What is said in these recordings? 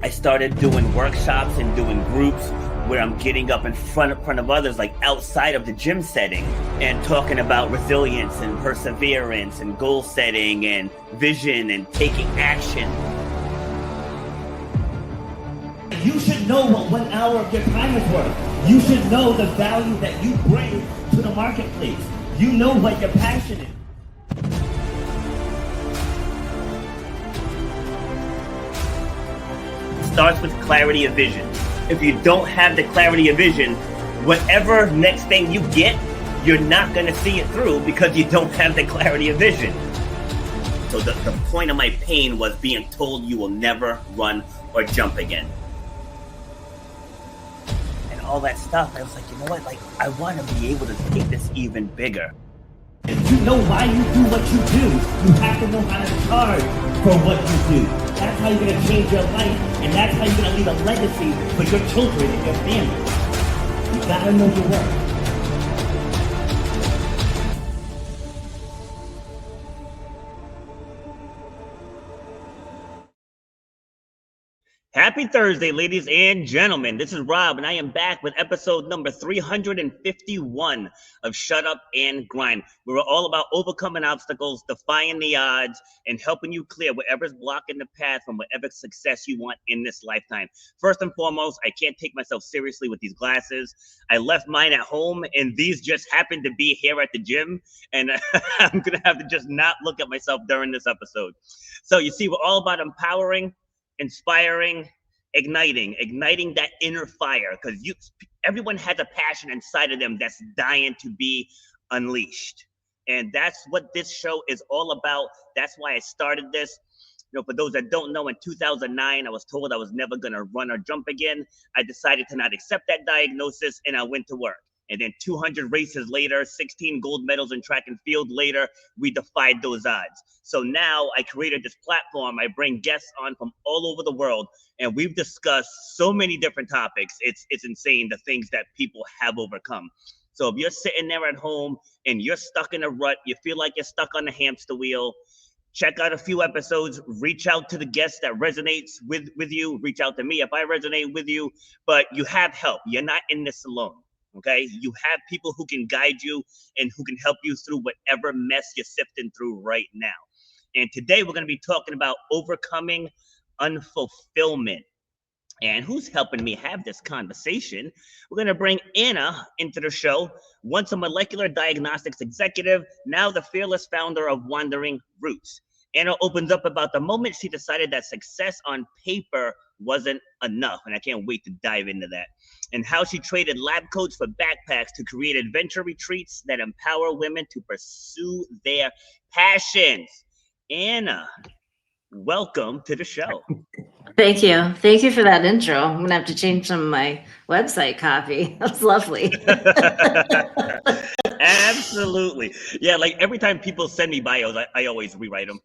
I started doing workshops and doing groups where I'm getting up in front of others, like outside of the gym setting, and talking about resilience and perseverance and goal setting and vision and taking action. You should know what 1 hour of your time is worth. You should know the value that you bring to the marketplace. You know what your passion is. Starts with clarity of vision. If you don't have the clarity of vision, whatever next thing you get, you're not going to see it through because you don't have the clarity of vision. So the point of my pain was being told you will never run or jump again. And all that stuff, I was like, you know what? Like, I want to be able to take this even bigger. If you know why you do what you do, you have to know how to charge for what you do. That's how you're going to change your life, and that's how you're going to leave a legacy for your children and your family. You got to know your worth. Happy Thursday, ladies and gentlemen. This is Rob, and I am back with episode number 351 of Shut Up and Grind. We're all about overcoming obstacles, defying the odds, and helping you clear whatever's blocking the path from whatever success you want in this lifetime. First and foremost, I can't take myself seriously with these glasses. I left mine at home, and these just happened to be here at the gym, and I'm going to have to just not look at myself during this episode. So you see, we're all about empowering, inspiring, igniting that inner fire, because everyone has a passion inside of them that's dying to be unleashed. And that's what this show is all about. That's why I started this. You know, for those that don't know, in 2009, I was told I was never going to run or jump again. I decided to not accept that diagnosis, and I went to work. And then 200 races later, 16 gold medals in track and field later, we defied those odds. So now I created this platform. I bring guests on from all over the world, and we've discussed so many different topics. It's insane, the things that people have overcome. So if you're sitting there at home and you're stuck in a rut, you feel like you're stuck on the hamster wheel, check out a few episodes, reach out to the guest that resonates with you, reach out to me if I resonate with you, but you have help. You're not in this alone. Okay, you have people who can guide you and who can help you through whatever mess you're sifting through right now. And today we're going to be talking about overcoming unfulfillment. And who's helping me have this conversation? We're going to bring Anna into the show, once a molecular diagnostics executive, now the fearless founder of Wandering Roots. Anna opens up about the moment she decided that success on paper wasn't enough, and I can't wait to dive into that, and how she traded lab coats for backpacks to create adventure retreats that empower women to pursue their passions. Anna, welcome to the show. Thank you. Thank you for that intro. I'm going to have to change some of my website copy. That's lovely. Absolutely. Yeah, like every time people send me bios, I always rewrite them.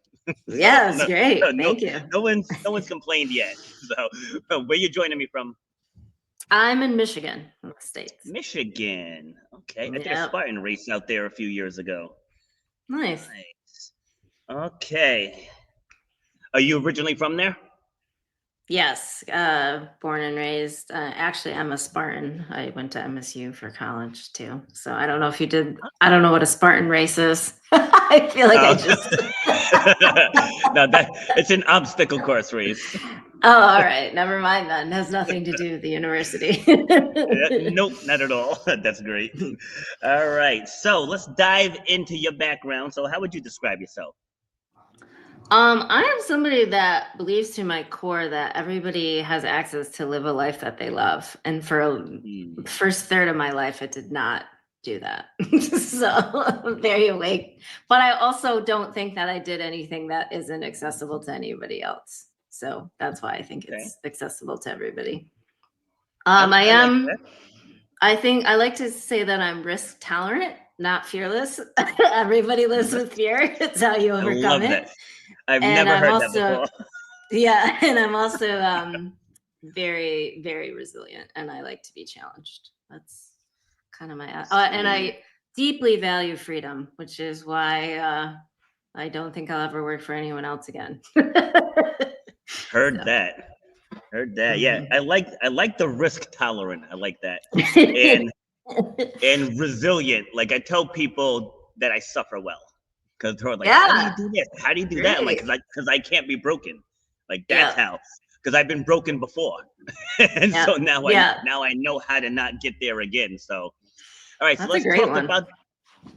Yeah, that's great. Thank you. No one's complained yet. So where you joining me from? I'm in Michigan, in the States. Michigan. Okay. I did a Spartan race out there a few years ago. Nice. Okay. Are you originally from there? Yes, born and raised. Actually, I'm a Spartan. I went to MSU for college too. So I don't know if you did. I don't know what a Spartan race is. I feel like I just. No, it's an obstacle course race. Oh, all right. Never mind then. It has nothing to do with the university. Nope, not at all. That's great. All right. So let's dive into your background. So how would you describe yourself? I am somebody that believes to my core that everybody has access to live a life that they love. And for the first third of my life, I did not do that. So I'm very awake. But I also don't think that I did anything that isn't accessible to anybody else. So that's why I think it's accessible to everybody. I think I like to say that I'm risk tolerant, not fearless. Everybody lives with fear. It's how you overcome it. That. I've never heard that before. Yeah, and I'm also very, very resilient, and I like to be challenged. That's kind of my and I deeply value freedom, which is why I don't think I'll ever work for anyone else again. Heard that. Heard that. Yeah, Mhm. I like the risk tolerant. I like that. And resilient. Like I tell people that I suffer well because they're like, "How do you Yeah, do this? How do you do that?" I'm like, great. because I can't be broken. Like that's Yeah, how. Because I've been broken before, and yeah, so yeah. now I know how to not get there again. So, all right. So That's a let's great talk one. about.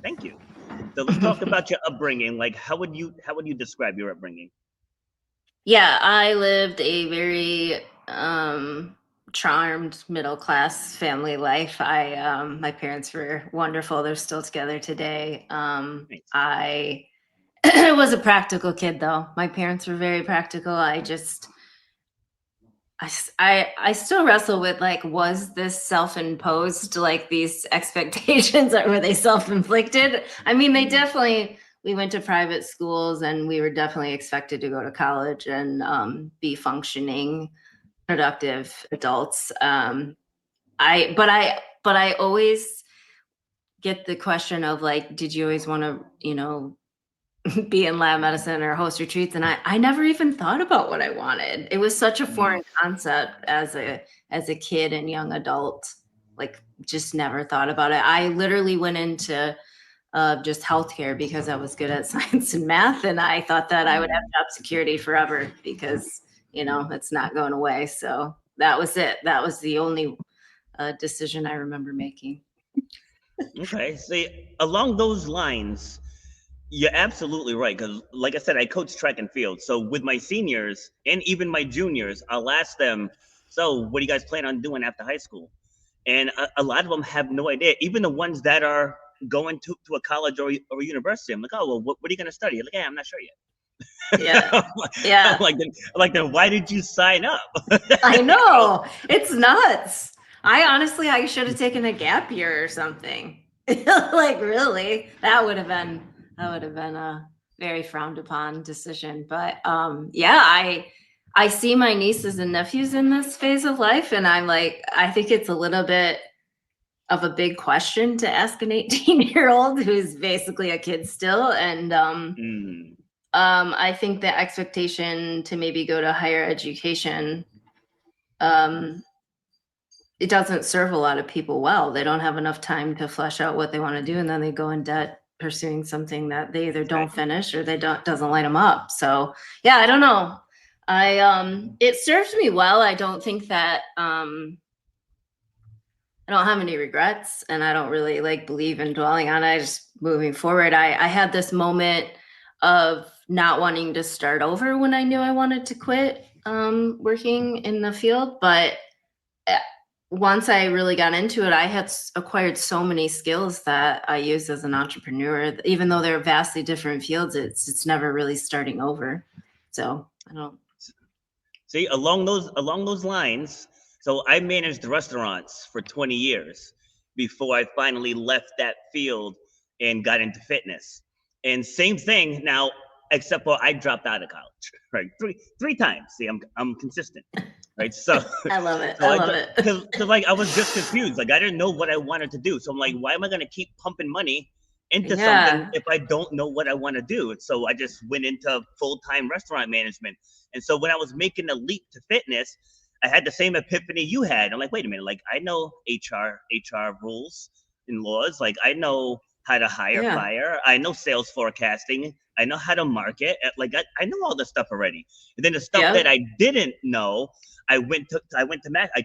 Thank you. So let's talk about your upbringing. Like, how would you describe your upbringing? Yeah, I lived a very charmed middle class family life. I My parents were wonderful. They're still together today. Thanks. I was a practical kid though. My parents were very practical. I still wrestle with like, was this self-imposed, like these expectations, or were they self-inflicted? I mean, they definitely, we went to private schools and we were definitely expected to go to college and be functioning, productive adults. But I always get the question of like, did you always want to, be in lab medicine or host retreats? And I never even thought about what I wanted. It was such a Mm, foreign concept as a kid and young adult. Like just never thought about it. I literally went into just healthcare because I was good at science and math, and I thought that I would have mm. job security forever because it's not going away. So that was it. That was the only decision I remember making. Okay. See, along those lines, you're absolutely right. Because, like I said, I coach track and field. So with my seniors and even my juniors, I'll ask them, "So, what do you guys plan on doing after high school?" And a lot of them have no idea. Even the ones that are going to a college or a university, I'm like, "Oh, well, what are you going to study?" Like, "Yeah, I'm not sure yet." Yeah, yeah. Then why did you sign up? I You know? know. It's nuts. I should have taken a gap year or something. Like really, that would have been a very frowned upon decision. But yeah, I see my nieces and nephews in this phase of life, and I'm like, I think it's a little bit of a big question to ask an 18-year-old who's basically a kid still. And Mm, I think the expectation to maybe go to higher education, um, it doesn't serve a lot of people well. They don't have enough time to flesh out what they want to do, and then they go in debt pursuing something that they either don't exactly. finish or they don't doesn't light them up. So yeah, I don't know. It served me well. I don't think that I don't have any regrets, and I don't really like believe in dwelling on it. Just moving forward. I had this moment of not wanting to start over when I knew I wanted to quit working in the field, but uh, once I really got into it, I had acquired so many skills that I use as an entrepreneur. Even though they're vastly different fields, it's never really starting over. So I don't. See, along those lines, so I managed restaurants for 20 years before I finally left that field and got into fitness. And same thing now, except for I dropped out of college, right? Three times. See, I'm consistent, right? So I love it. so I I love it. because like I was just confused. Like I didn't know what I wanted to do. So I'm like, why am I gonna keep pumping money into something Yeah. if I don't know what I want to do? So I just went into full-time restaurant management. And so when I was making the leap to fitness, I had the same epiphany you had. I'm like, wait a minute, like I know HR rules and laws. Like I know how to hire, Yeah. fire. I know sales forecasting. I know how to market. Like I know all this stuff already. And then the stuff that Yep. I didn't know, I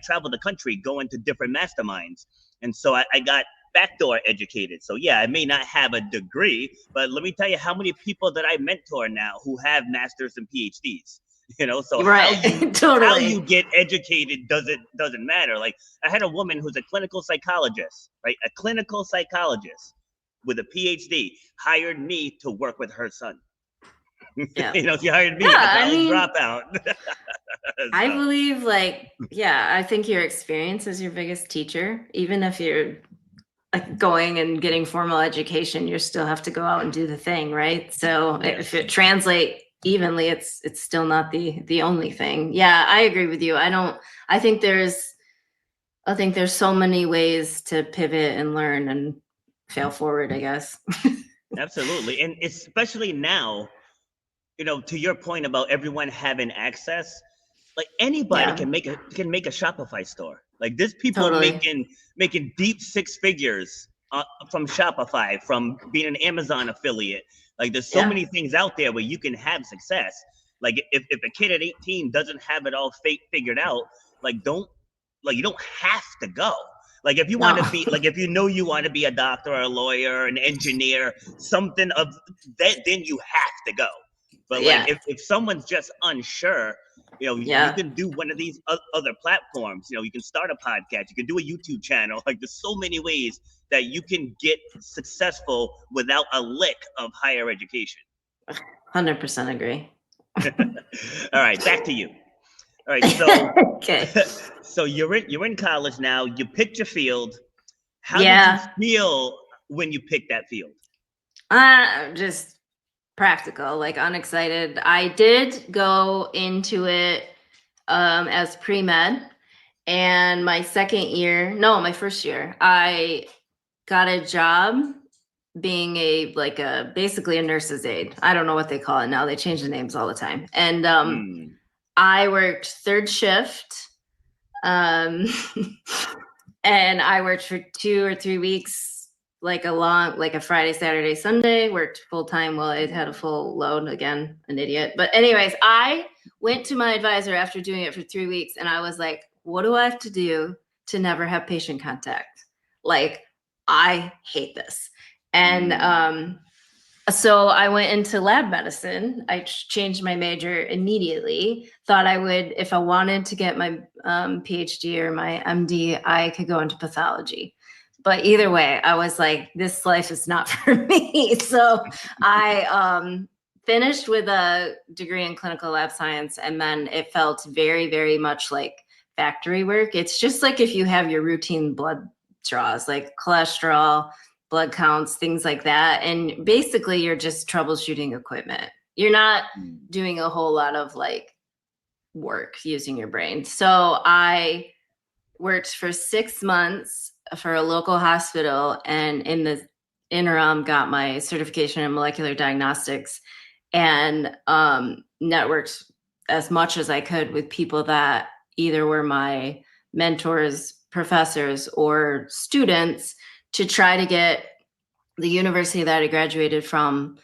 traveled the country going to different masterminds. And so I got backdoor educated. So yeah, I may not have a degree, but let me tell you how many people that I mentor now who have masters and PhDs. So Right. how you Totally. get educated doesn't matter. Like I had a woman who's a clinical psychologist, right? A clinical psychologist with a PhD hired me to work with her son. Yeah. She hired Yeah. me, a I college mean, dropout. I So believe like, yeah, I think your experience is your biggest teacher. Even if you're like going and getting formal education, you still have to go out and do the thing, right? So if yes. it translate evenly, it's still not the only thing. Yeah, I agree with you. I think there's so many ways to pivot and learn and fail forward, I guess. Absolutely. And especially now, to your point about everyone having access, like anybody Yeah, can make a Shopify store. Like there's people totally. making deep six figures from Shopify, from being an Amazon affiliate. Like there's so Yeah. many things out there where you can have success. Like if a kid at 18 doesn't have it all figured out, like don't like you don't have to go. Like if you want No. to be like if you want to be a doctor or a lawyer, an engineer, something of that, then you have to go. But like Yeah. if someone's just unsure, you Yeah. can do one of these other platforms. You can start a podcast, you can do a YouTube channel. Like there's so many ways that you can get successful without a lick of higher education. 100% agree. All right, back to you. All right, so Okay. so you're in college now. You picked your field. How did you Yeah. feel when you picked that field? Just practical, like unexcited. I did go into it as pre-med, and my first year, I got a job being basically a nurse's aide. I don't know what they call it now. They change the names all the time. And I worked third shift. Um, and I worked for 2 or 3 weeks, like a Friday, Saturday, Sunday, worked full time while I had a full load. Again, an idiot. But anyways, I went to my advisor after doing it for 3 weeks, and I was like, what do I have to do to never have patient contact? Like, I hate this. And so I went into lab medicine. I changed my major immediately. Thought I would, if I wanted to get my PhD or my MD, I could go into pathology. But either way, I was like, this life is not for me. So I finished with a degree in clinical lab science, and then it felt very, very much like factory work. It's just like if you have your routine blood draws, like cholesterol, blood counts, things like that. And basically you're just troubleshooting equipment. You're not doing a whole lot of like work using your brain. So I worked for 6 months for a local hospital, and in the interim got my certification in molecular diagnostics, and networked as much as I could with people that either were my mentors, professors, or students, to try to get the university that I graduated from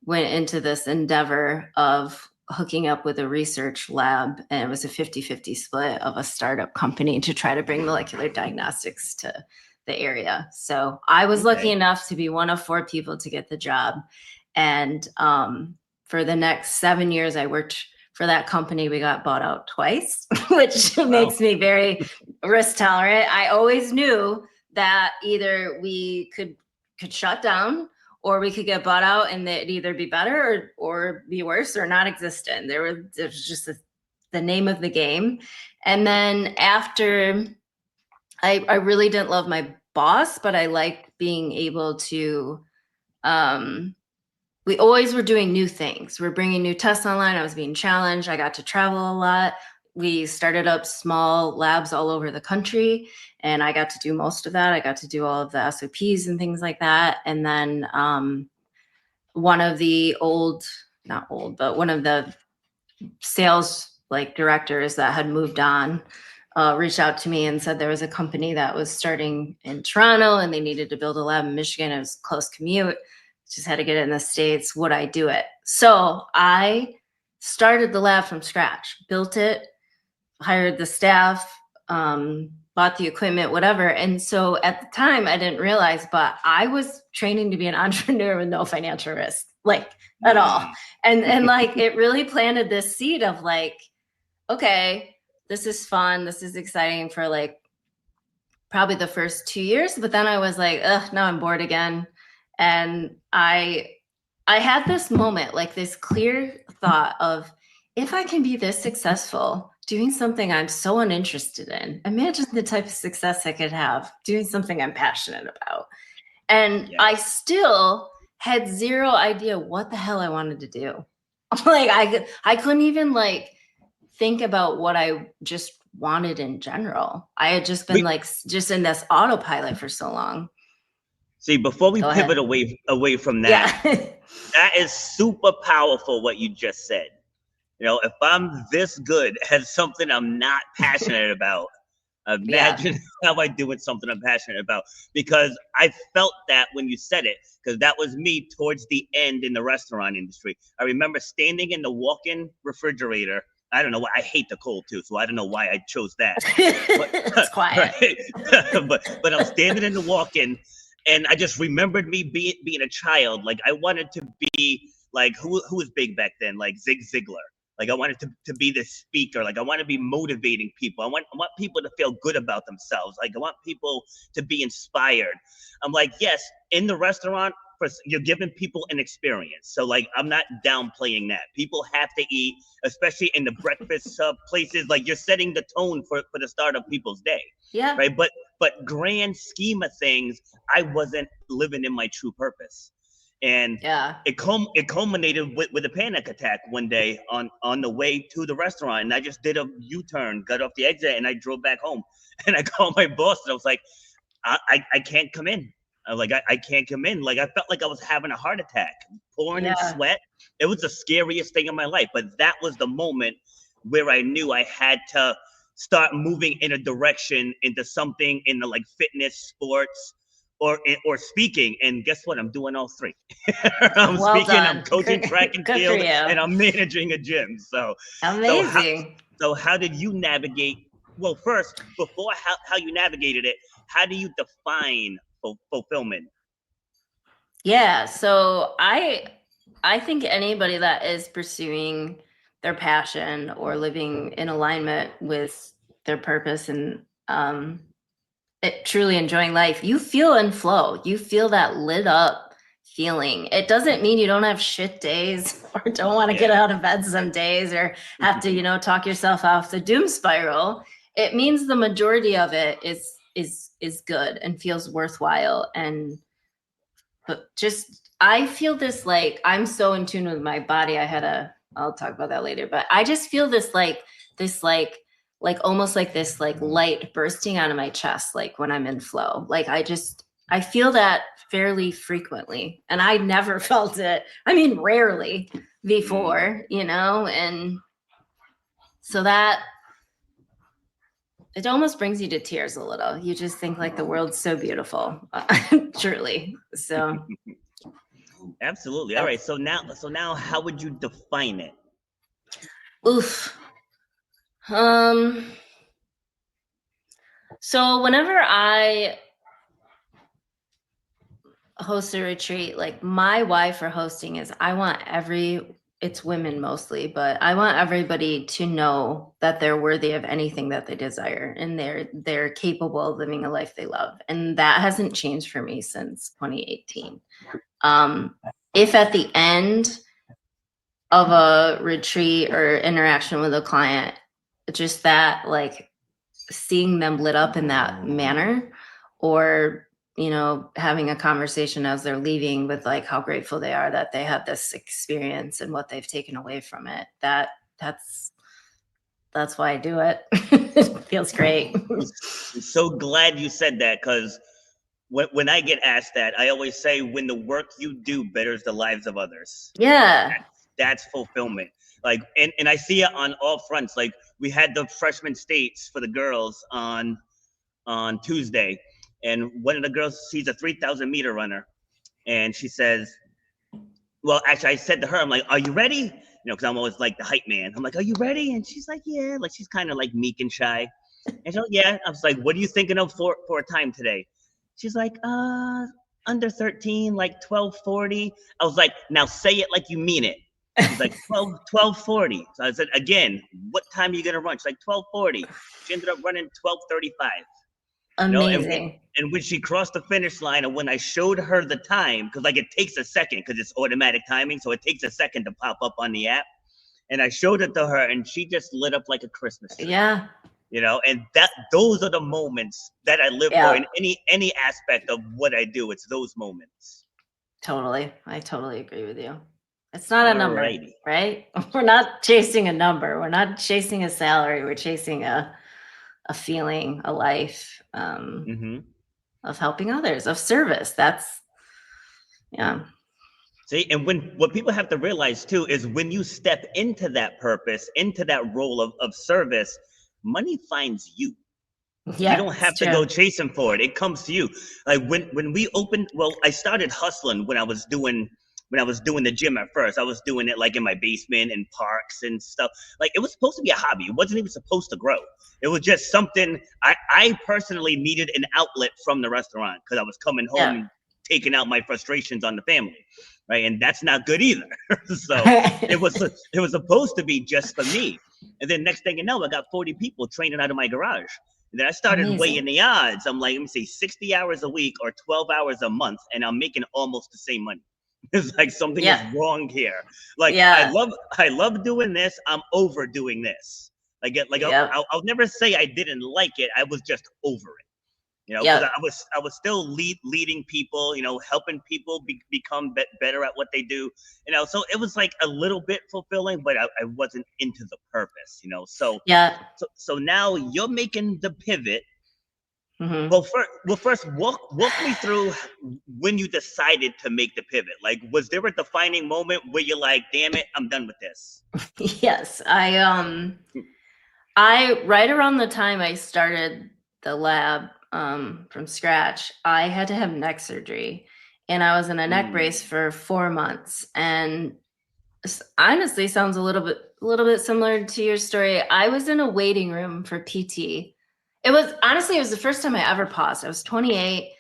went into this endeavor of hooking up with a research lab, and it was a 50-50 split of a startup company to try to bring molecular diagnostics to the area. So I was lucky enough to be one of 4 people to get the job. And for the next 7 years, I worked for that company. We got bought out twice, which makes me very risk tolerant. I always knew that either we could shut down, or we could get bought out, and it'd either be better or be worse or not existent. There's just the name of the game. And then after, I really didn't love my boss, but I liked being able to, we always were doing new things. We're bringing new tests online. I was being challenged. I got to travel a lot. We started up small labs all over the country, and I got to do most of that. I got to do all of the SOPs and things like that. And then one of the one of the sales directors that had moved on reached out to me and said there was a company that was starting in Toronto and they needed to build a lab in Michigan. It was a close commute. Just had to get it in the States. Would I do it? So I started the lab from scratch, built it, hired the staff, bought the equipment, whatever. And so at the time I didn't realize, but I was training to be an entrepreneur with no financial risk, at all. And it really planted this seed of okay, this is fun. This is exciting for probably the first 2 years. But then I was like, ugh, now I'm bored again. And I had this moment, this clear thought of, if I can be this successful doing something I'm so uninterested in, imagine the type of success I could have doing something I'm passionate about. And I still had zero idea what the hell I wanted to do. I couldn't even think about what I just wanted in general. I had just been just in this autopilot for so long. See, before we Go pivot ahead. away from that, Yeah. that is super powerful what you just said. You know, if I'm this good at something I'm not passionate about, Yeah. imagine how I do with something I'm passionate about. Because I felt that when you said it, because that was me towards the end in the restaurant industry. I remember standing in the walk-in refrigerator. I don't know why I hate the cold too, so I don't know why I chose that. But It's quiet. right, but I'm standing in the walk-in, and I just remembered me being a child. Like I wanted to be like who was big back then, like Zig Ziglar. Like I wanted to be this speaker. Like I want to be motivating people. I want people to feel good about themselves. Like I want people to be inspired. I'm like, yes, in the restaurant, you're giving people an experience. So like I'm not downplaying that. People have to eat, especially in the breakfast places. Like you're setting the tone for the start of people's day. Yeah. Right. But grand scheme of things, I wasn't living in my true purpose. And Yeah. it culminated with a panic attack one day on the way to the restaurant. And I just did a U-turn, got off the exit, and I drove back home. And I called my boss, and I was like, I can't come in. I was like, I can't come in. Like I felt like I was having a heart attack, pouring in Yeah. sweat. It was the scariest thing in my life. But that was the moment where I knew I had to start moving in a direction into something in the like fitness, sports, or speaking. And guess what? I'm doing all three. I'm Well speaking, I'm done. coaching track and Good for field, you. and I'm managing a gym. So Amazing. how did you navigate? Well, first, before how you navigated it, how do you define fulfillment? Yeah. So I think anybody that is pursuing their passion or living in alignment with their purpose and truly enjoying life, you feel in flow. You feel that lit up feeling. It doesn't mean you don't have shit days or don't want to get out of bed some days or have to, talk yourself off the doom spiral. It means the majority of it is good and feels worthwhile. And but just I feel this like I'm so in tune with my body. I'll talk about that later, but I just feel this almost like this like light bursting out of my chest, like when I'm in flow. Like I feel that fairly frequently. And I never felt it. I mean, rarely before, and so that it almost brings you to tears a little. You just think like the world's so beautiful. Truly. So Absolutely. All right. So now how would you define it? oof. So whenever I host a retreat, like my why for hosting is it's women mostly, but I want everybody to know that they're worthy of anything that they desire and they're capable of living a life they love. And that hasn't changed for me since 2018. If at the end of a retreat or interaction with a client, just that like seeing them lit up in that manner, or having a conversation as they're leaving with like how grateful they are that they had this experience and what they've taken away from it, that's why I do it. It feels great. I'm so glad you said that, because when I get asked that, I always say when the work you do betters the lives of others. Yeah. That's fulfillment. Like, and I see it on all fronts. Like we had the freshman states for the girls on Tuesday, and one of the girls, she's a 3,000 meter runner, and she says, well, actually, I said to her, I'm like, are you ready? Because I'm always like the hype man. I'm like, are you ready? And she's like, yeah. Like she's kind of like meek and shy. And she's like, yeah. I was like, what are you thinking of for a time today? She's like, under 13, like 12:40. I was like, now say it like you mean it. She's like 12:40. So I said, again, what time are you gonna run? She's like 12:40. She ended up running 12:35. Amazing. And when she crossed the finish line, and when I showed her the time, because like it takes a second, because it's automatic timing, so it takes a second to pop up on the app. And I showed it to her, and she just lit up like a Christmas tree. Yeah. And those are the moments that I live for in any aspect of what I do. It's those moments. Totally. I totally agree with you. It's not a number, right? We're not chasing a number. We're not chasing a salary. We're chasing a feeling, a life. of helping others, of service. That's, yeah. See, and what people have to realize too is when you step into that purpose, into that role of service, money finds you. You Yeah, don't it's have to true. go chasing for it. It comes to you. Like when we opened, well, I started hustling when I was doing the gym at first. I was doing it like in my basement and parks and stuff. Like it was supposed to be a hobby. It wasn't even supposed to grow. It was just something I personally needed an outlet from the restaurant because I was coming home Yeah. and taking out my frustrations on the family. Right. And that's not good either. So it was supposed to be just for me. And then next thing you know, I got 40 people training out of my garage. And then I started Amazing. weighing the odds. I'm like, let me see, 60 hours a week or 12 hours a month, and I'm making almost the same money. It's like something is wrong here. Like Yeah. I love doing this. I'm overdoing this. I'll never say I didn't like it. I was just over it. You know, because I was still leading people, you know, helping people become better at what they do, you know. So it was like a little bit fulfilling, but I wasn't into the purpose, you know. So now you're making the pivot. Mm-hmm. Well, first walk me through when you decided to make the pivot. Like, was there a defining moment where you're like, damn it, I'm done with this? Yes, I right around the time I started the lab from scratch, I had to have neck surgery, and I was in a neck brace for 4 months. And honestly, sounds a little bit similar to your story. I was in a waiting room for PT. It was the first time I ever paused. I was 28.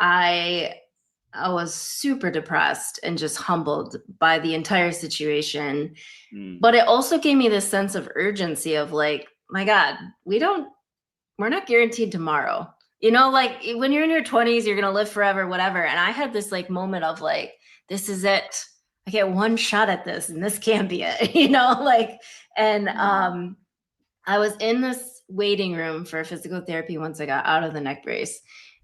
I was super depressed and just humbled by the entire situation. But it also gave me this sense of urgency of like, my God, we're not guaranteed tomorrow. You know, like when you're in your 20s, you're going to live forever, whatever. And I had this like moment of like, this is it. I get one shot at this and this can't be it, you know, like, and I was in this waiting room for physical therapy once I got out of the neck brace,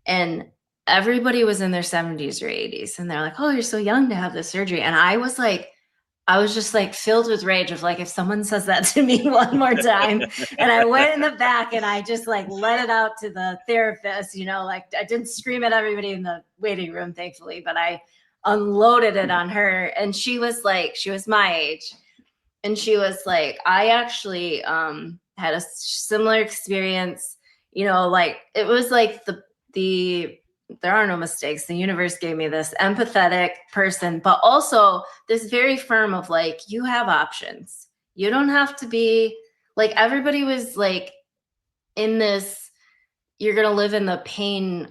and everybody was in their 70s or 80s. And they're like, oh, you're so young to have this surgery. And I was just like filled with rage of like, if someone says that to me one more time. And I went in the back and I just like let it out to the therapist, you know, like I didn't scream at everybody in the waiting room, thankfully, but I unloaded it on her. And she was my age. And she was like, I actually had a similar experience, you know, like it was like there are no mistakes. The universe gave me this empathetic person, but also this very firm of like, you have options. You don't have to be like, everybody was like in this, you're going to live in the pain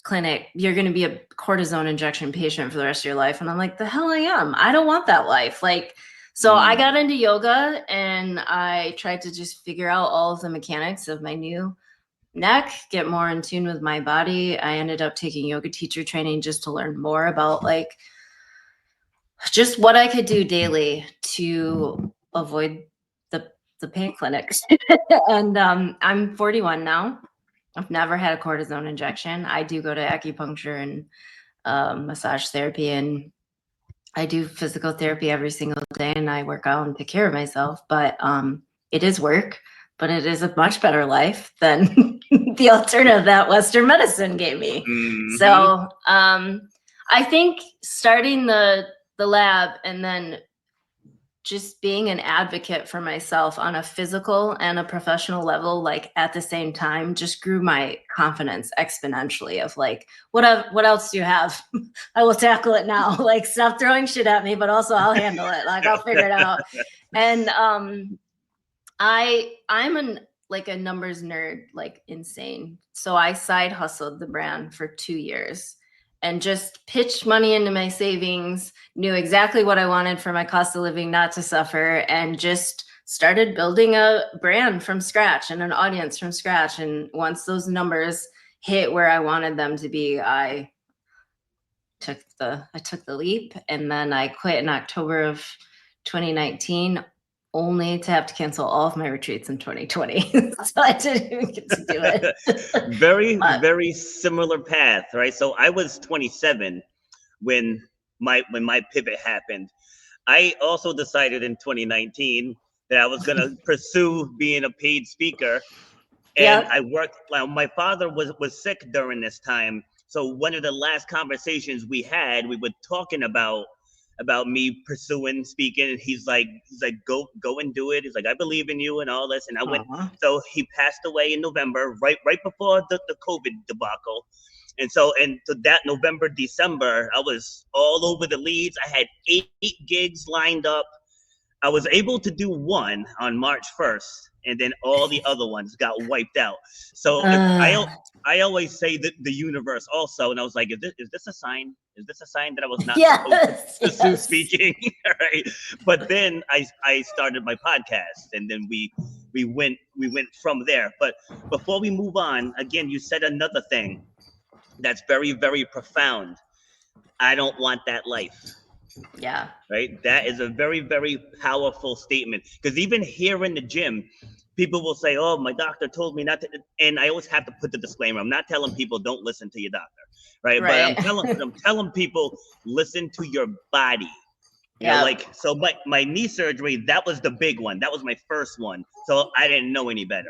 clinic. You're going to be a cortisone injection patient for the rest of your life. And I'm like, the hell I am. I don't want that life. Like, so I got into yoga and I tried to just figure out all of the mechanics of my new neck, get more in tune with my body. I ended up taking yoga teacher training just to learn more about like just what I could do daily to avoid the pain clinics. And I'm 41 now. I've never had a cortisone injection. I do go to acupuncture and massage therapy, and I do physical therapy every single day, and I work out and take care of myself. But it is work, but it is a much better life than the alternative that Western medicine gave me. Mm-hmm. So I think starting the lab and then just being an advocate for myself on a physical and a professional level, like at the same time, just grew my confidence exponentially of like, what else do you have? I will tackle it now. Like, stop throwing shit at me, but also I'll handle it. Like, I'll figure it out. And I'm like a numbers nerd, like insane. So I side hustled the brand for 2 years and just pitched money into my savings, knew exactly what I wanted for my cost of living, not to suffer, and just started building a brand from scratch and an audience from scratch. And once those numbers hit where I wanted them to be, I took the leap, and then I quit in October of 2019, only to have to cancel all of my retreats in 2020. So I didn't even get to do it. Very similar path, right? So I was 27 when my pivot happened. I also decided in 2019 that I was going to pursue being a paid speaker. And Yep. I worked. My father was sick during this time, so one of the last conversations we had, we were talking about me pursuing speaking, and he's like go and do it. He's like, I believe in you and all this, and I went. Aw. So he passed away in November, right before the COVID debacle. And so that November, December, I was all over the leads. I had eight gigs lined up. I was able to do one on March 1st, and then all the other ones got wiped out. So Uh, I always say that the universe also, and I was like, is this a sign? Is this a sign that I was not supposed to yes. pursue Yes. speaking? Right. But then I started my podcast, and then we went from there. But before we move on, again, you said another thing that's very, very profound. I don't want that life. Yeah. Right? That is a very, very powerful statement. Because even here in the gym, people will say, oh, my doctor told me not to. And I always have to put the disclaimer. I'm not telling people don't listen to your doctor. Right. But Right. I'm telling people, listen to your body. You know, Yeah. like, so my knee surgery, that was the big one. That was my first one. So I didn't know any better.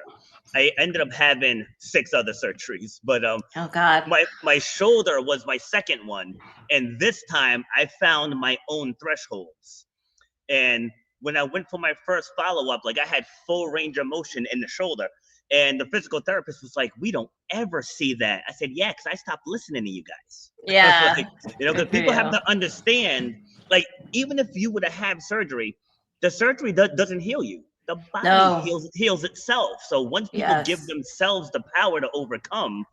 I ended up having 6 other surgeries, but Oh God. my shoulder was my second one, and this time I found my own thresholds. And when I went for my first follow-up, like, I had full range of motion in the shoulder, and the physical therapist was like, we don't ever see that. I said, yeah, because I stopped listening to you guys. Yeah. Like, because Good for people have you. to understand, like, even if you were to have surgery, the surgery doesn't heal you. The body No. heals itself. So once people give Yes. themselves the power to overcome,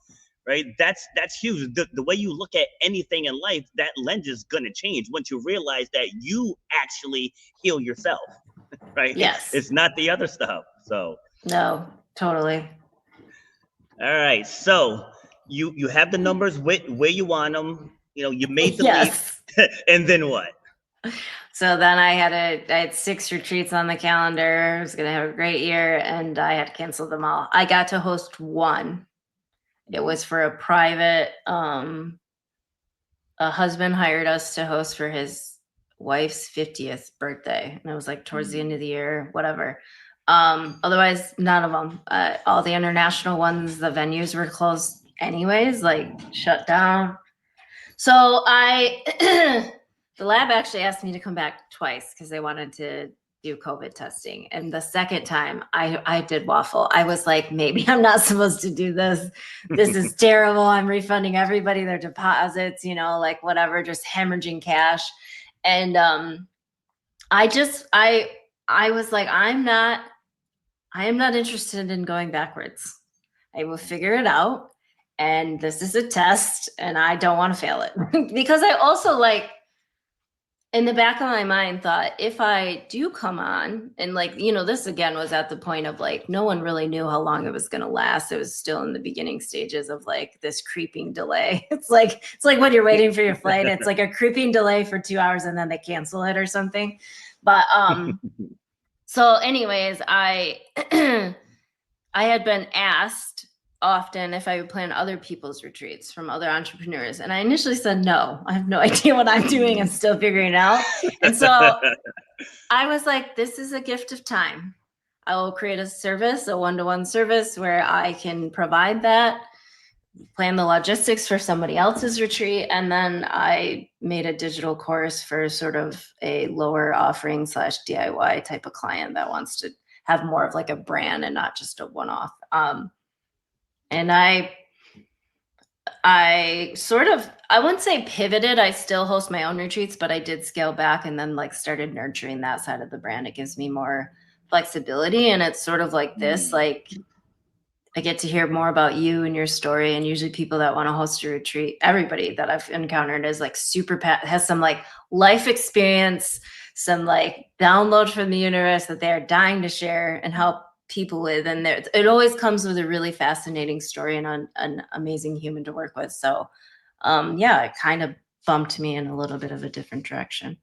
right, that's huge. The way you look at anything in life, that lens is going to change once you realize that you actually heal yourself, right? Yes. It's not the other stuff. So, No, totally. all right. So you have the numbers where you want them. You know, you made the Yes. leap. And then what? So then I had 6 retreats on the calendar. I was gonna have a great year, and I had to cancel them all. I got to host one. It was for a private. A husband hired us to host for his wife's 50th birthday, and it was like towards the end of the year, whatever. Otherwise, none of them. All the international ones, the venues were closed anyways, like shut down. So the lab actually asked me to come back twice because they wanted to do COVID testing. And the second time I did waffle. I was like, maybe I'm not supposed to do this. This is terrible. I'm refunding everybody their deposits, like whatever, just hemorrhaging cash. And I was like, I am not interested in going backwards. I will figure it out. And this is a test, and I don't want to fail it. Because I also, like, in the back of my mind, thought, if I do come on, and this again was at the point of like, no one really knew how long it was going to last. It was still in the beginning stages of like this creeping delay. It's like when you're waiting for your flight, it's like a creeping delay for 2 hours and then they cancel it or something. But so anyways, I had been asked often if I would plan other people's retreats from other entrepreneurs. And I initially said, no, I have no idea what I'm doing. I'm still figuring it out. And so I was like, this is a gift of time. I will create a service, a one-to-one service where I can provide that, plan the logistics for somebody else's retreat. And then I made a digital course for sort of a lower offering / DIY type of client that wants to have more of like a brand and not just a one-off. And I sort of, I wouldn't say pivoted. I still host my own retreats, but I did scale back and then like started nurturing that side of the brand. It gives me more flexibility. And it's sort of like this, like I get to hear more about you and your story. And usually people that want to host a retreat, everybody that I've encountered is like has some like life experience, some like download from the universe that they're dying to share and help people with. And it always comes with a really fascinating story and an amazing human to work with. So it kind of bumped me in a little bit of a different direction.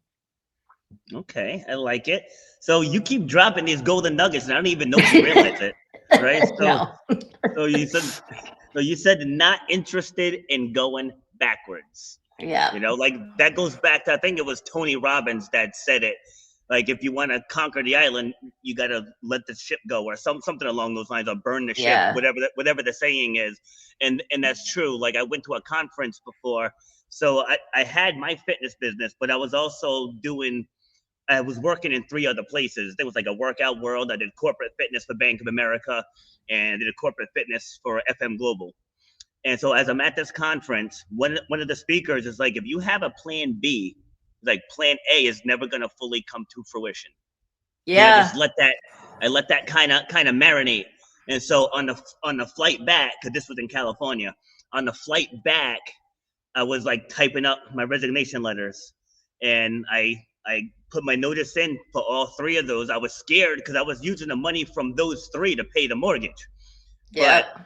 Okay, I like it. So you keep dropping these golden nuggets, and I don't even know if you realize it, right? So, No. so you said not interested in going backwards. Yeah. Like that goes back to, I think it was Tony Robbins that said it. Like if you want to conquer the island, you got to let the ship go, or something along those lines, or burn the ship, Yeah. whatever the saying is. And that's true. Like I went to a conference before, so I had my fitness business, but I was also I was working in 3 other places. There was like a workout world. I did corporate fitness for Bank of America, and I did a corporate fitness for FM Global. And so as I'm at this conference, one of the speakers is like, if you have a plan B, like plan A is never going to fully come to fruition. And I just Yeah. let that kind of marinate. And so on the flight back, because this was in California, on the flight back, I was like typing up my resignation letters, and I put my notice in for all 3 of those. I was scared because I was using the money from those 3 to pay the mortgage, Yeah. but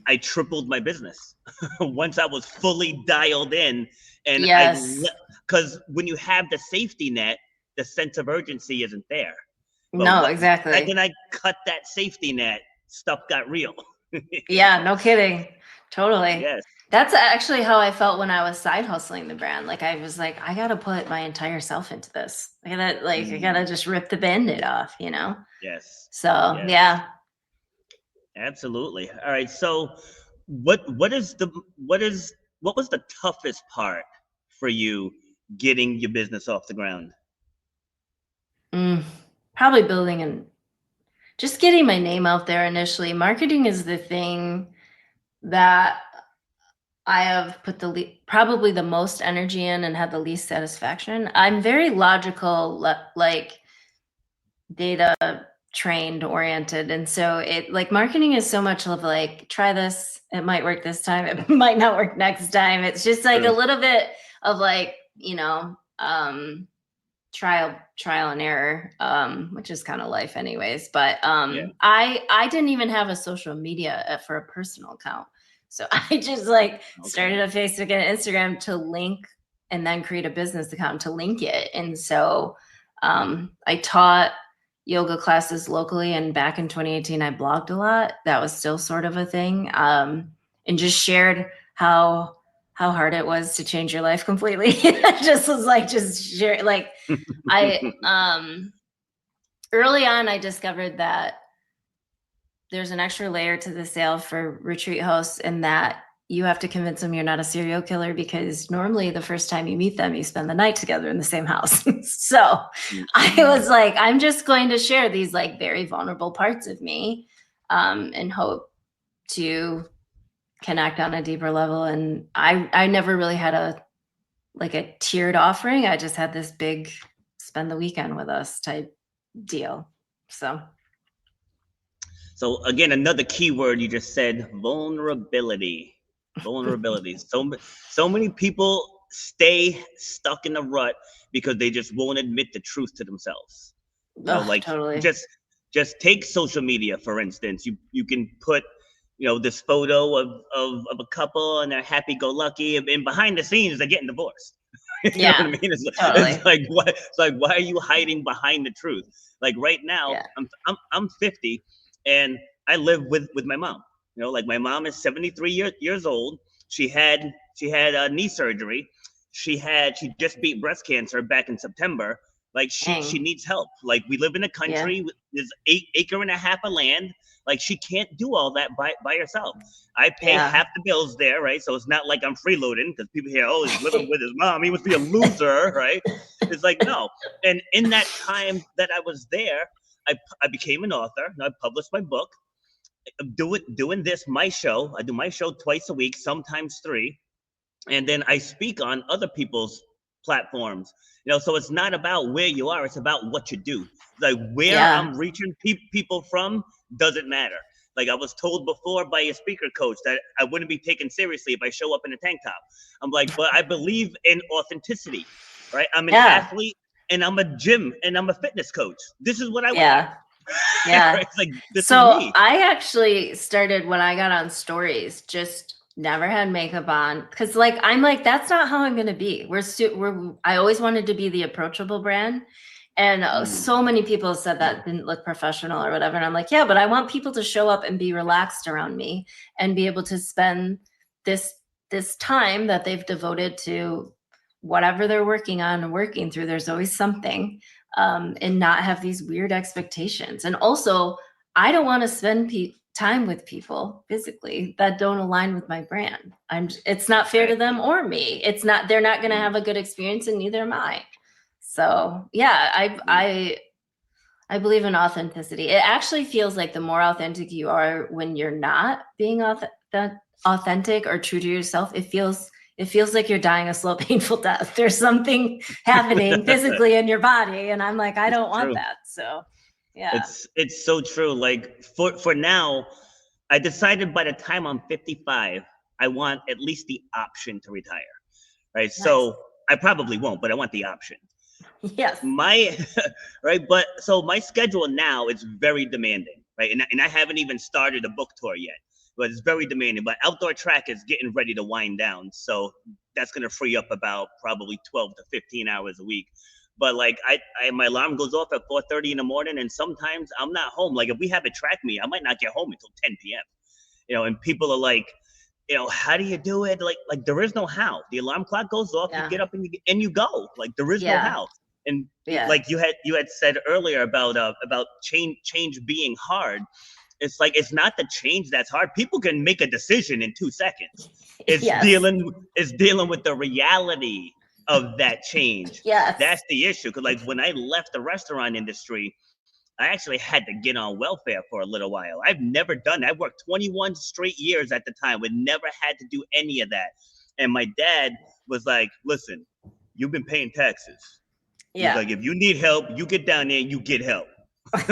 I tripled my business once I was fully dialed in. And Yes. because when you have the safety net, the sense of urgency isn't there. But No, exactly. Then I cut that safety net, stuff got real. Yeah, no kidding. Totally. Yes. That's actually how I felt when I was side hustling the brand. Like I was like, I gotta put my entire self into this. I gotta just rip the Band-Aid off, you know? Yes. So Yes. yeah. Absolutely. All right. So what was the toughest part for you getting your business off the ground? Probably building and just getting my name out there initially. Marketing is the thing that I have put probably the most energy in and had the least satisfaction. I'm very logical, like data trained oriented. And so marketing is so much of like, try this, it might work this time, it might not work next time. It's just like a little bit of like, trial and error, which is kind of life anyways. But I didn't even have a social media for a personal account. So I just started a Facebook and Instagram to link, and then create a business account to link it. And so I taught yoga classes locally, and back in 2018 I blogged a lot. That was still sort of a thing, and just shared how hard it was to change your life completely. just share I early on I discovered that there's an extra layer to the sale for retreat hosts, and that you have to convince them you're not a serial killer, because normally the first time you meet them, you spend the night together in the same house. So I was like, I'm just going to share these very vulnerable parts of me, and hope to connect on a deeper level. And I never really had a tiered offering. I just had this big spend the weekend with us type deal. So again, another key word you just said: vulnerability. So many people stay stuck in the rut because they just won't admit the truth to themselves. Totally. Just take social media, for instance. You can put this photo of a couple, and they're happy-go-lucky, and behind the scenes they're getting divorced. You know what I mean? It's like why are you hiding behind the truth? Like right now, I'm 50, and I live with my mom. My mom is 73 years old. She had knee surgery. She just beat breast cancer back in September. She needs help. We live in a country, there's 1.5 acres of land. She can't do all that by herself. I pay half the bills there, right? So it's not like I'm freeloading, because people hear, oh, he's living with his mom, he must be a loser, right? It's like, no. And in that time that I was there, I became an author, and I published my book. Doing my show. I do my show twice a week, sometimes 3. And then I speak on other people's platforms. So it's not about where you are, it's about what you do. Where I'm reaching people from doesn't matter. I was told before by a speaker coach that I wouldn't be taken seriously if I show up in a tank top. I'm like, but I believe in authenticity, right? I'm an athlete, and I'm a gym, and I'm a fitness coach. This is what I want. Yeah. Right? This so is me. I actually started when I got on stories, just never had makeup on, because that's not how I'm going to be. I always wanted to be the approachable brand. And so many people said that didn't look professional or whatever. And I'm like, yeah, but I want people to show up and be relaxed around me and be able to spend this time that they've devoted to whatever they're working on and working through. There's always something, and not have these weird expectations. And also, I don't want to spend time with people physically that don't align with my brand. It's not fair to them or me. They're not going to have a good experience, and neither am I. So yeah, I believe in authenticity. It actually feels like the more authentic you are when you're not being authentic or true to yourself, it feels like you're dying a slow, painful death. There's something happening physically in your body, and I'm like, I don't want that. So yeah, it's so true. Like for now, I decided by the time I'm 55, I want at least the option to retire. Right. Nice. So I probably won't, but I want the option. Yes. Right. But so my schedule now is very demanding. Right. And I haven't even started a book tour yet, but it's very demanding. But outdoor track is getting ready to wind down. So that's going to free up about probably 12 to 15 hours a week. But like my alarm goes off at 4:30 in the morning, and sometimes I'm not home. Like if we have a track meet, I might not get home until 10 p.m. And people are like, how do you do it? Like there is no how. The alarm clock goes off, you get up and you go. Like there is no how. And like you had said earlier about change being hard. It's like it's not the change that's hard. People can make a decision in 2 seconds. It's dealing with the reality of that change. Yes. That's the issue. Because like when I left the restaurant industry, I actually had to get on welfare for a little while. I've never done that. I worked 21 straight years at the time. We never had to do any of that. And my dad was like, listen, you've been paying taxes. Yeah. He's like, if you need help, you get down there, you get help.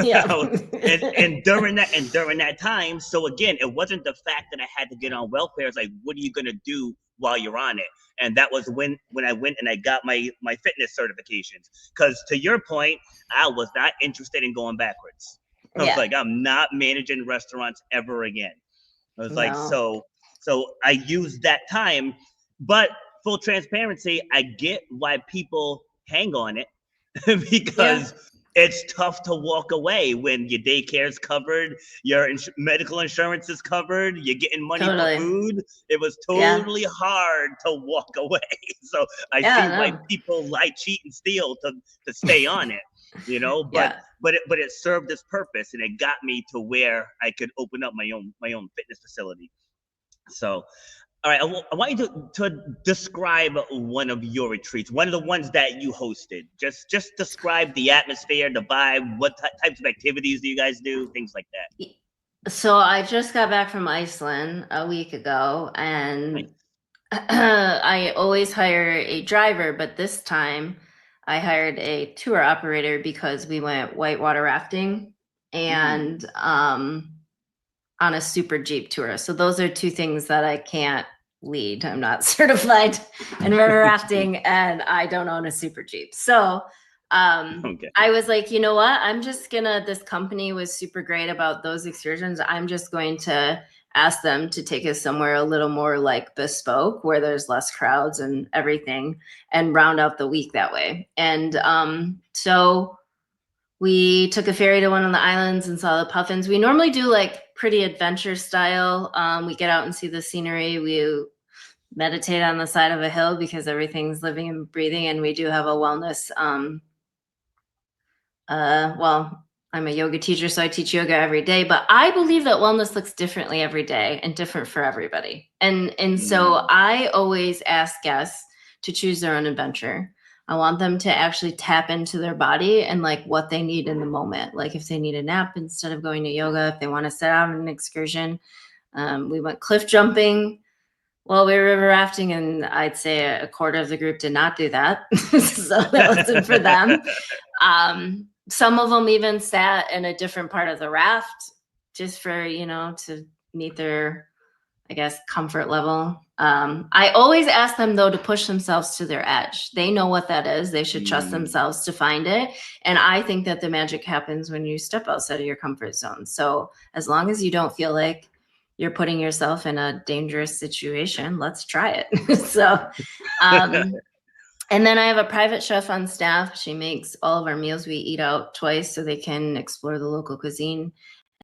Yeah. and during that time, so again, it wasn't the fact that I had to get on welfare. It's like, what are you gonna do while you're on it? And that was when I went and I got my fitness certifications. Because to your point, I was not interested in going backwards. I was like, I'm not managing restaurants ever again. I was like, so I used that time, but full transparency, I get why people hang on it because it's tough to walk away when your daycare is covered, your medical insurance is covered, you're getting money for food. It was totally hard to walk away. So I see why people like cheat and steal to stay on it, but it served its purpose, and it got me to where I could open up my own fitness facility. So, all right, I want you to describe one of your retreats, one of the ones that you hosted. Just describe the atmosphere, the vibe, what types of activities do you guys do, things like that. So I just got back from Iceland a week ago, and I always hire a driver, but this time I hired a tour operator because we went whitewater rafting and on a super Jeep tour. So those are two things that I can't lead. I'm not certified in river rafting, and I don't own a super Jeep. So I was like, you know what? This company was super great about those excursions. I'm just going to ask them to take us somewhere a little more like bespoke, where there's less crowds and everything, and round out the week that way. And so we took a ferry to one of the islands and saw the puffins. We normally do like pretty adventure style. We get out and see the scenery. We meditate on the side of a hill because everything's living and breathing. And we do have a wellness. I'm a yoga teacher, so I teach yoga every day. But I believe that wellness looks differently every day and different for everybody. And so I always ask guests to choose their own adventure. I want them to actually tap into their body and like what they need in the moment. Like if they need a nap instead of going to yoga, if they want to set out on an excursion. We went cliff jumping while we were river rafting, and I'd say a quarter of the group did not do that. So that wasn't for them. Some of them even sat in a different part of the raft just for, to meet their, I guess, comfort level. I always ask them, though, to push themselves to their edge. They know what that is. They should trust themselves to find it. And I think that the magic happens when you step outside of your comfort zone. So as long as you don't feel like you're putting yourself in a dangerous situation, let's try it. So, and then I have a private chef on staff. She makes all of our meals. We eat out twice so they can explore the local cuisine.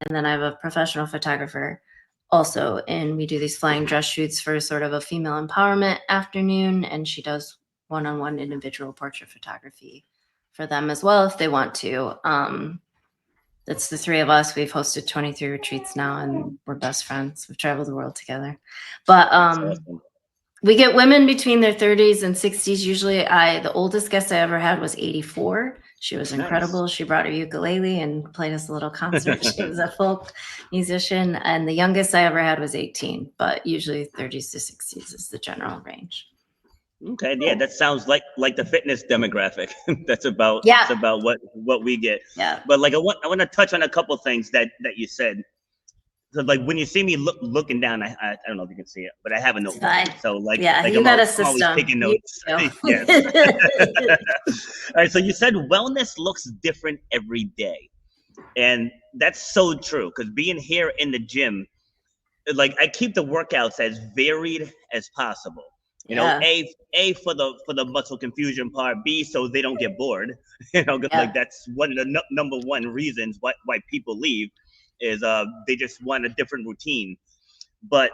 And then I have a professional photographer also, and we do these flying dress shoots for sort of a female empowerment afternoon, and she does one-on-one individual portrait photography for them as well if they want to. It's the three of us. We've hosted 23 retreats now, and we're best friends. We've traveled the world together. But Awesome. we get women between their 30s and 60s. Usually, the oldest guest I ever had was 84. She was incredible. Nice. She brought her ukulele and played us a little concert. She was a folk musician. And the youngest I ever had was 18, but usually 30s to 60s is the general range. Okay, yeah, that sounds like the fitness demographic. That's about what we get. Yeah. But like I want to touch on a couple things that you said. So like when you see me looking down, I don't know if you can see it, but I have a notebook. So like, yeah, like you got a system. I'm always taking notes. Yes. All right. So you said wellness looks different every day, and that's so true. Because being here in the gym, like I keep the workouts as varied as possible. You know, A for the muscle confusion part, B so they don't get bored. You know, like that's one of the number one reasons why people leave is they just want a different routine. But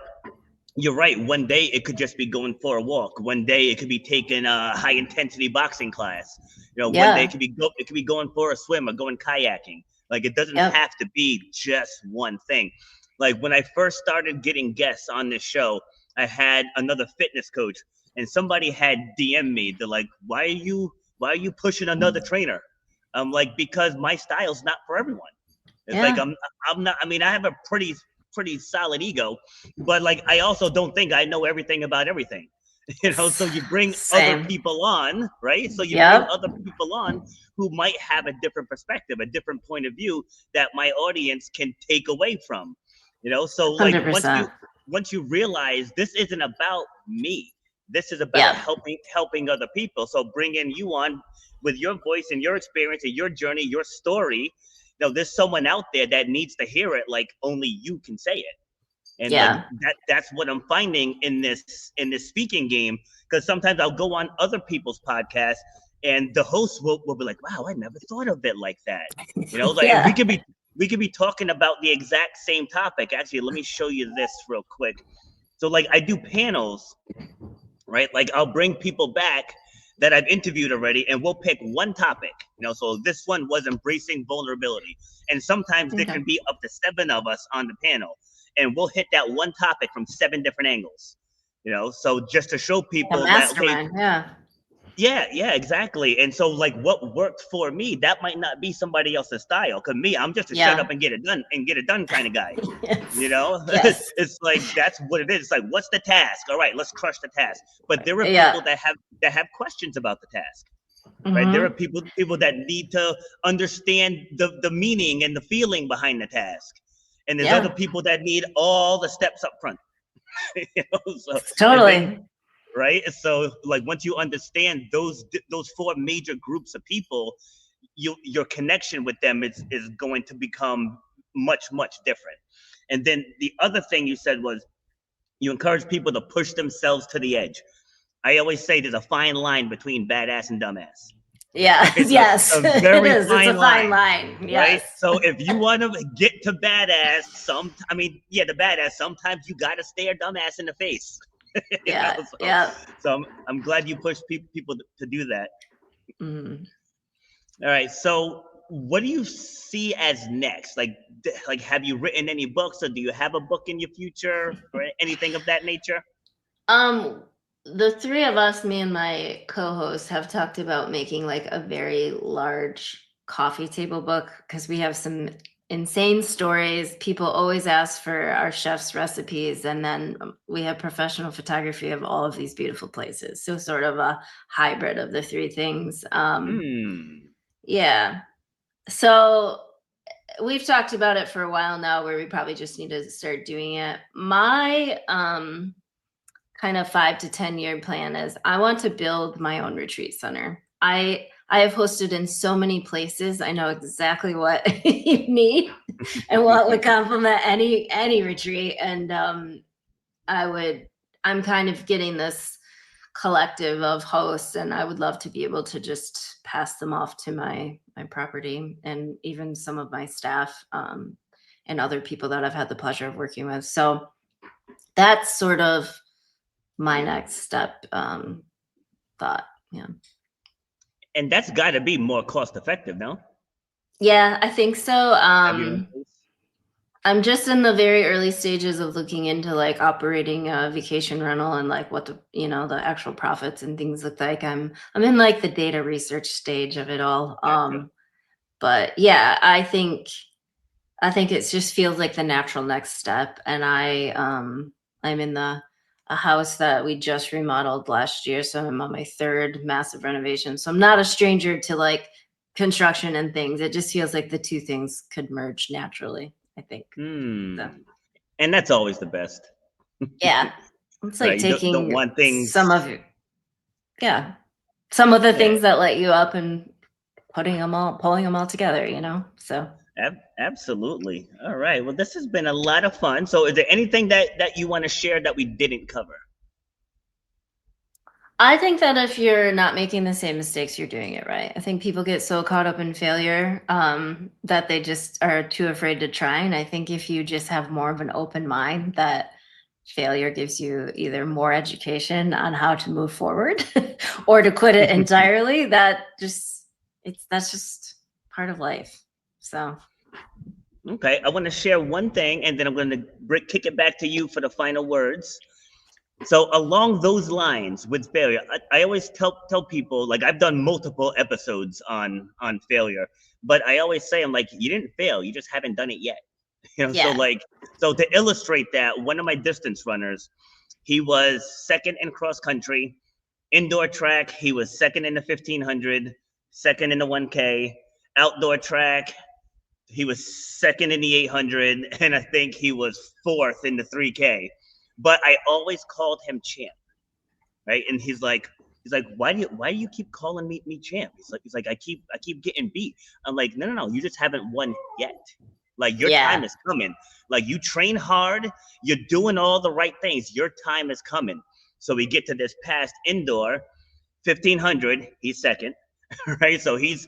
you're right. One day it could just be going for a walk. One day it could be taking a high intensity boxing class. You know, one day it could be going for a swim or going kayaking. Like it doesn't have to be just one thing. Like when I first started getting guests on this show, I had another fitness coach, and somebody had DM'd me. They're like, why are you pushing another trainer? I'm like, because my style's not for everyone. It's like I'm not. I mean, I have a pretty solid ego, but like I also don't think I know everything about everything. You know, so you bring other people on, right? So you bring other people on who might have a different perspective, a different point of view that my audience can take away from. You know, so like 100%. once you realize this isn't about me, this is about helping other people. So bringing you on with your voice and your experience and your journey, your story. You know, there's someone out there that needs to hear it like only you can say it. And like that's what I'm finding in this speaking game, because sometimes I'll go on other people's podcasts and the host will be like, wow, I never thought of it like that. You know, like we could be talking about the exact same topic. Actually, let me show you this real quick. So like I do panels, right? Like I'll bring people back that I've interviewed already, and we'll pick one topic. You know, so this one was embracing vulnerability. And sometimes there can be up to 7 of us on the panel, and we'll hit that one topic from 7 different angles. You know, so just to show people that, okay, yeah, exactly. And so like what worked for me, that might not be somebody else's style. Cause me, I'm just a shut up and get it done kind of guy. You know, it's like, that's what it is. It's like, what's the task? All right, let's crush the task. But there are people that have questions about the task. Right. There are people that need to understand the meaning and the feeling behind the task. And there's other people that need all the steps up front. You know, so totally. Right. So like once you understand those 4 major groups of people, your connection with them is going to become much different. And then the other thing you said was you encourage people to push themselves to the edge. I always say there's a fine line between badass and dumbass. Yeah. Yes. A very it is. Fine it's a fine line. Yes. Right. So if you want to get to badass, the badass, sometimes you got to stare dumbass in the face. So I'm glad you push people to do that. All right. So what do you see as next? Like have you written any books, or do you have a book in your future or anything of that nature? The 3 of us, me and my co-host, have talked about making like a very large coffee table book, because we have some insane stories. People always ask for our chef's recipes, and then we have professional photography of all of these beautiful places. So sort of a hybrid of the 3 things. Yeah. So we've talked about it for a while now, where we probably just need to start doing it. My kind of 5 to 10 year plan is I want to build my own retreat center. I have hosted in so many places. I know exactly what you need and what would complement any retreat. And I'm kind of getting this collective of hosts, and I would love to be able to just pass them off to my property, and even some of my staff and other people that I've had the pleasure of working with. So that's sort of my next step thought. And that's got to be more cost effective, no? Yeah, I think so. Have your own place? I'm just in the very early stages of looking into like operating a vacation rental and like what the actual profits and things look like. I'm in like the data research stage of it all. Gotcha. But yeah, I think it just feels like the natural next step. And I'm in a house that we just remodeled last year, so I'm on my third massive renovation. So I'm not a stranger to like construction and things. It just feels like the two things could merge naturally, I think. So, And that's always the best. yeah, it's like Right, you don't taking want things. some of the things that light you up and pulling them all together, so. Absolutely. All right. Well, this has been a lot of fun. So is there anything that you want to share that we didn't cover? I think that if you're not making the same mistakes, you're doing it right. I think people get so caught up in failure that they just are too afraid to try. And I think if you just have more of an open mind, that failure gives you either more education on how to move forward or to quit it entirely. That's just part of life. So. Okay. I want to share one thing, and then I'm going to kick it back to you for the final words. So along those lines with failure, I always tell people, like, I've done multiple episodes on failure, but I always say, I'm like, you didn't fail, you just haven't done it yet. Yeah. So to illustrate that, one of my distance runners, he was second in cross country, indoor track, he was second in the 1500, second in the 1K, outdoor track, he was second in the 800, and I think he was fourth in the 3K. But I always called him champ, right? And he's like, why do you keep calling me champ? He's like, I keep getting beat. I'm like, no, you just haven't won yet. Like, your time is coming. Like, you train hard, you're doing all the right things. Your time is coming. So we get to this past indoor 1500. He's second, right? So he's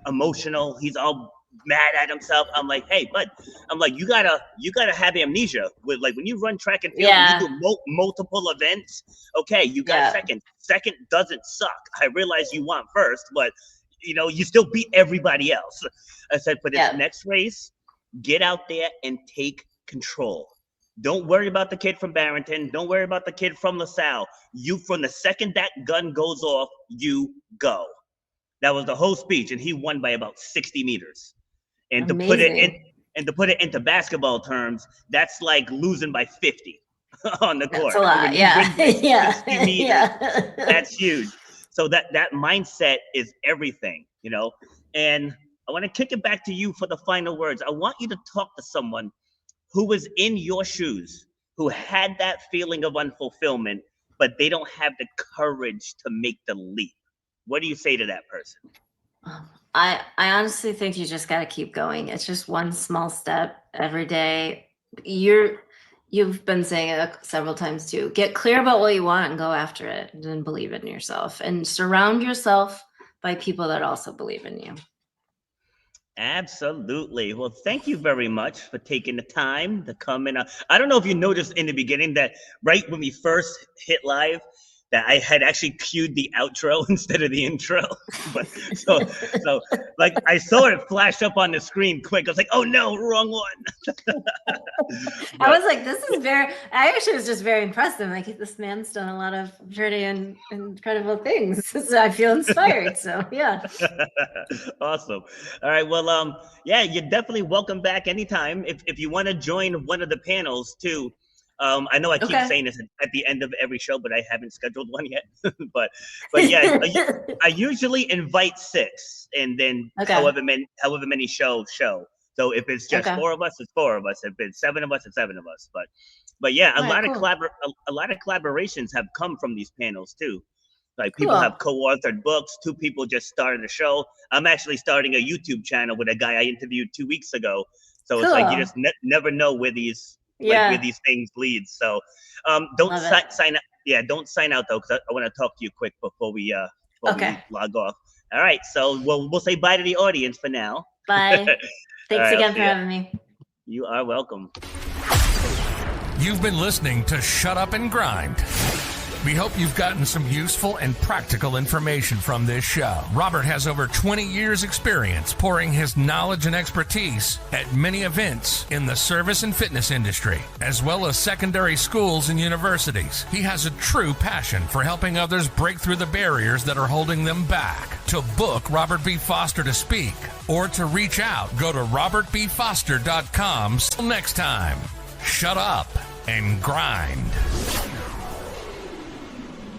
emotional. He's all mad at himself. I'm like, hey, bud. I'm like, you gotta have amnesia with, like, when you run track and field, when you do multiple events. Okay, you got second. Second doesn't suck. I realize you want first, but you still beat everybody else. I said, for this next race, get out there and take control. Don't worry about the kid from Barrington. Don't worry about the kid from LaSalle. You, from the second that gun goes off, you go. That was the whole speech, and he won by about 60 meters. And to put it into basketball terms, that's like losing by 50 on the court. That's a lot. Yeah. That's huge. So that mindset is everything, And I want to kick it back to you for the final words. I want you to talk to someone who was in your shoes, who had that feeling of unfulfillment, but they don't have the courage to make the leap. What do you say to that person? I honestly think you just got to keep going. It's just one small step every day. You've been saying it several times too. Get clear about what you want and go after it, and then believe in yourself, and surround yourself by people that also believe in you. Absolutely. Well, thank you very much for taking the time to come in. I don't know if you noticed in the beginning that right when we first hit live, that I had actually cued the outro instead of the intro. But so like, I saw it flash up on the screen quick. I was like, oh no, wrong one. I was like, I actually was just very impressed. I'm like, this man's done a lot of pretty and incredible things. So I feel inspired. So yeah. Awesome. All right. Well, yeah, you're definitely welcome back anytime. If you want to join one of the panels too. I know I keep saying this at the end of every show, but I haven't scheduled one yet. but yeah, I usually invite 6, and then however many show. So if it's just 4 of us, it's 4 of us. If it's 7 of us, it's 7 of us. But yeah, a lot of collaborations have come from these panels too. Like, people have co-authored books. 2 people just started a show. I'm actually starting a YouTube channel with a guy I interviewed 2 weeks ago. So it's like, you just never know where these where these things lead. So don't sign up. Yeah, don't sign out though, because I want to talk to you quick before we log off. All right, so we'll say bye to the audience for now. Bye. Thanks again for having me. You are welcome. You've been listening to Shut Up and Grind. We hope you've gotten some useful and practical information from this show. Robert has over 20 years' experience pouring his knowledge and expertise at many events in the service and fitness industry, as well as secondary schools and universities. He has a true passion for helping others break through the barriers that are holding them back. To book Robert B. Foster to speak or to reach out, go to robertbfoster.com. Till next time, shut up and grind.